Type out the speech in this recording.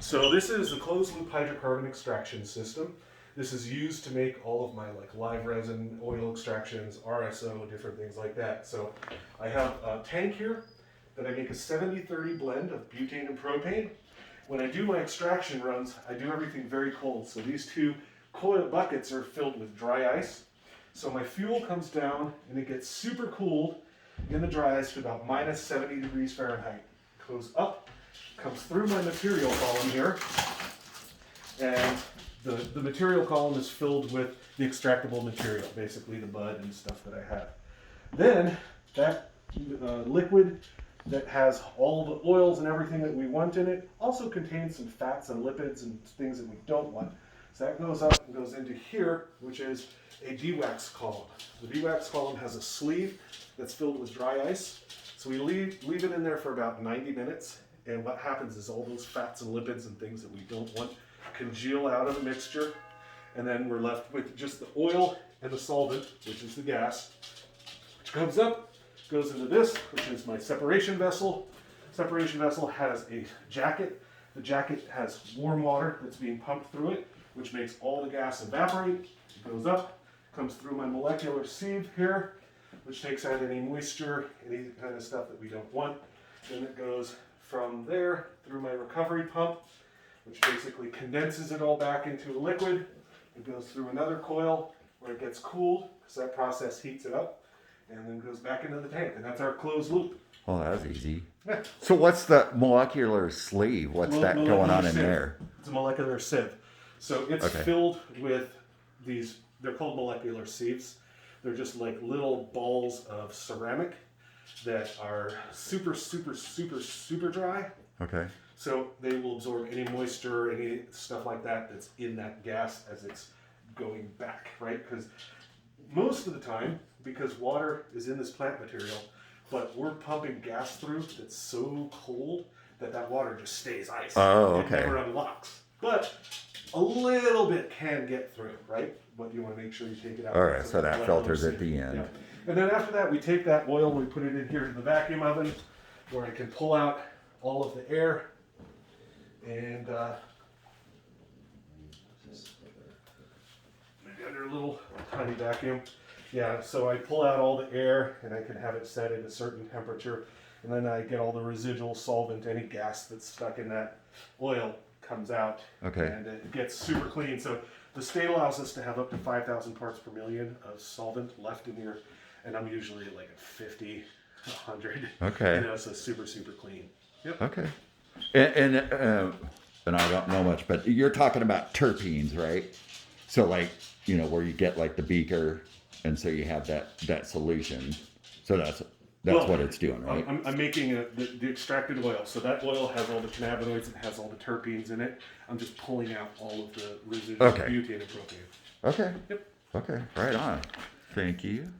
So this is the closed loop hydrocarbon extraction system. This is used to make all of my like live resin, oil extractions, RSO, different things like that. So I have a tank here that I make a 70-30 blend of butane and propane. When I do my extraction runs, I do everything very cold. So these two coil buckets are filled with dry ice. So my fuel comes down and it gets super cooled in the dry ice to about minus 70 degrees Fahrenheit. Goes up, comes through my material column here, and the material column is filled with the extractable material, basically the bud and stuff that I have. Then that liquid that has all the oils and everything that we want in it also contains some fats and lipids and things that we don't want. So that goes up and goes into here, which is a dewax column. The dewax column has a sleeve that's filled with dry ice. So we leave it in there for about 90 minutes. And what happens is all those fats and lipids and things that we don't want congeal out of the mixture. And then we're left with just the oil and the solvent, which is the gas, which comes up, goes into this, which is my separation vessel. Separation vessel has a jacket. The jacket has warm water that's being pumped through it, which makes all the gas evaporate. It goes up, comes through my molecular sieve here, which takes out any moisture, any kind of stuff that we don't want. Then it goes from there through my recovery pump, which basically condenses it all back into a liquid. It goes through another coil where it gets cooled, because that process heats it up, and then goes back into the tank, and that's our closed loop. Oh, that was easy. Yeah. So what's the molecular sleeve? What's that going on in sieve. there? It's a molecular sieve. So it's filled with these, they're called molecular sieves. They're just like little balls of ceramic that are super, super, super, super dry. Okay. So they will absorb any moisture, any stuff like that that's in that gas as it's going back, right? Because most of the time, because water is in this plant material, but we're pumping gas through that's so cold that that water just stays ice. Oh, It okay. never unlocks. But a little bit can get through, right? But you want to make sure you take it out. All right, so that filters at the end. Yeah. And then after that, we take that oil and we put it in here in the vacuum oven where I can pull out all of the air and maybe under a little tiny vacuum. Yeah, so I pull out all the air and I can have it set at a certain temperature, and then I get all the residual solvent, any gas that's stuck in that oil comes out. Okay. And it gets super clean. So the state allows us to have up to 5,000 parts per million of solvent left in here, and I'm usually like at 50, 100. Okay. You know, so super, super clean. Yep. Okay. And I don't know much, but you're talking about terpenes, right? So like, you know, where you get like the beaker, and so you have that solution. So that's Well, what it's doing, right? I'm making the extracted oil. So that oil has all the cannabinoids, it has all the terpenes in it. I'm just pulling out all of the residual Okay. butane and propane. Okay. Yep. Okay. Right on. Thank you.